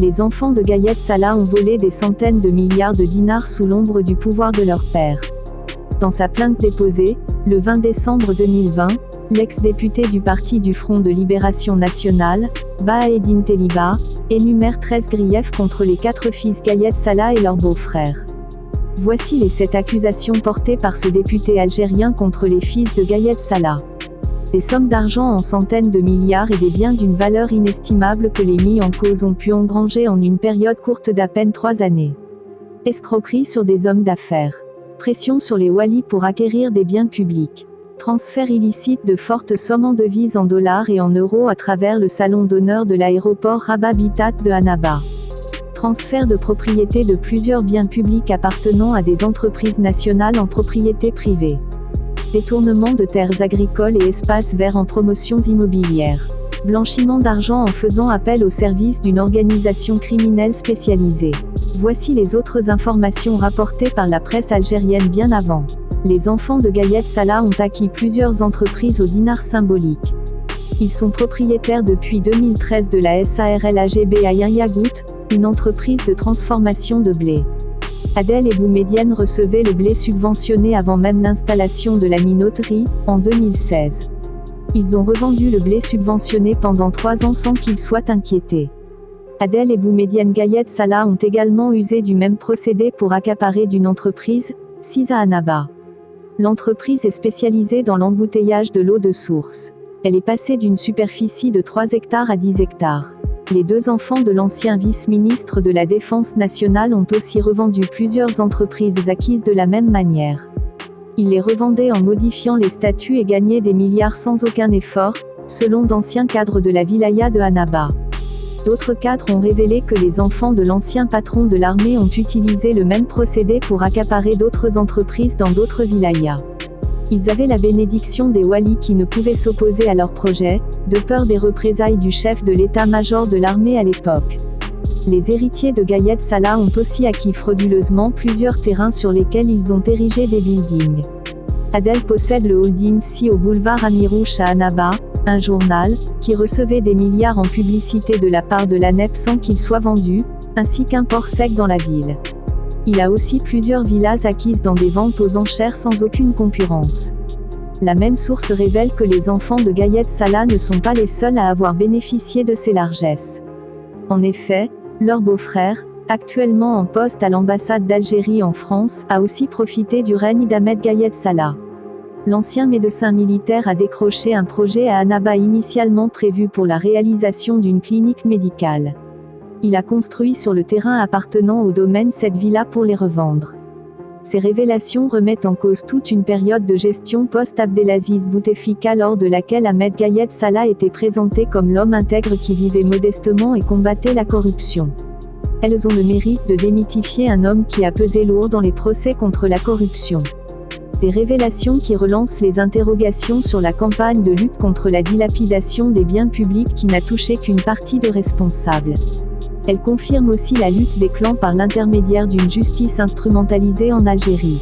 Les enfants de Gayed Salah ont volé des centaines de milliards de dinars sous l'ombre du pouvoir de leur père. Dans sa plainte déposée, le 20 décembre 2020, l'ex-député du Parti du Front de Libération Nationale, Bahaeddine Teliba, énumère 13 griefs contre les 4 fils Gayed Salah et leurs beaux-frères. Voici les 7 accusations portées par ce député algérien contre les fils de Gayed Salah. Des sommes d'argent en centaines de milliards et des biens d'une valeur inestimable que les mis en cause ont pu engranger en une période courte d'à peine 3 années. Escroquerie sur des hommes d'affaires. Pression sur les walis pour acquérir des biens publics. Transfert illicite de fortes sommes en devises en dollars et en euros à travers le salon d'honneur de l'aéroport Rabat Bitat de Annaba. Transfert de propriété de plusieurs biens publics appartenant à des entreprises nationales en propriété privée. Détournement de terres agricoles et espaces verts en promotions immobilières. Blanchiment d'argent en faisant appel au service d'une organisation criminelle spécialisée. Voici les autres informations rapportées par la presse algérienne bien avant. Les enfants de Gayed Salah ont acquis plusieurs entreprises au dinar symbolique. Ils sont propriétaires depuis 2013 de la SARL AGB à Yayagout, une entreprise de transformation de blé. Adel et Boumedienne recevaient le blé subventionné avant même l'installation de la minoterie, en 2016. Ils ont revendu le blé subventionné pendant 3 ans sans qu'ils soient inquiétés. Adel et Boumedienne Gayed Salah ont également usé du même procédé pour accaparer d'une entreprise, Sisa Annaba. L'entreprise est spécialisée dans l'embouteillage de l'eau de source. Elle est passée d'une superficie de 3 hectares à 10 hectares. Les 2 enfants de l'ancien vice-ministre de la Défense nationale ont aussi revendu plusieurs entreprises acquises de la même manière. Ils les revendaient en modifiant les statuts et gagnaient des milliards sans aucun effort, selon d'anciens cadres de la wilaya de Annaba. D'autres cadres ont révélé que les enfants de l'ancien patron de l'armée ont utilisé le même procédé pour accaparer d'autres entreprises dans d'autres wilayas. Ils avaient la bénédiction des walis qui ne pouvaient s'opposer à leur projet, de peur des représailles du chef de l'état-major de l'armée à l'époque. Les héritiers de Gayed Salah ont aussi acquis frauduleusement plusieurs terrains sur lesquels ils ont érigé des buildings. Adel possède le holding Si au boulevard Amirouche à Annaba, un journal, qui recevait des milliards en publicité de la part de l'ANEP sans qu'il soit vendu, ainsi qu'un port sec dans la ville. Il a aussi plusieurs villas acquises dans des ventes aux enchères sans aucune concurrence. La même source révèle que les enfants de Gayed Salah ne sont pas les seuls à avoir bénéficié de ces largesses. En effet, leur beau-frère, actuellement en poste à l'ambassade d'Algérie en France, a aussi profité du règne d'Ahmed Gayed Salah. L'ancien médecin militaire a décroché un projet à Annaba initialement prévu pour la réalisation d'une clinique médicale. Il a construit sur le terrain appartenant au domaine cette villa pour les revendre. Ces révélations remettent en cause toute une période de gestion post-Abdelaziz Bouteflika lors de laquelle Ahmed Gayed Salah était présenté comme l'homme intègre qui vivait modestement et combattait la corruption. Elles ont le mérite de démythifier un homme qui a pesé lourd dans les procès contre la corruption. Des révélations qui relancent les interrogations sur la campagne de lutte contre la dilapidation des biens publics qui n'a touché qu'une partie de responsables. Elles confirment aussi la lutte des clans par l'intermédiaire d'une justice instrumentalisée en Algérie.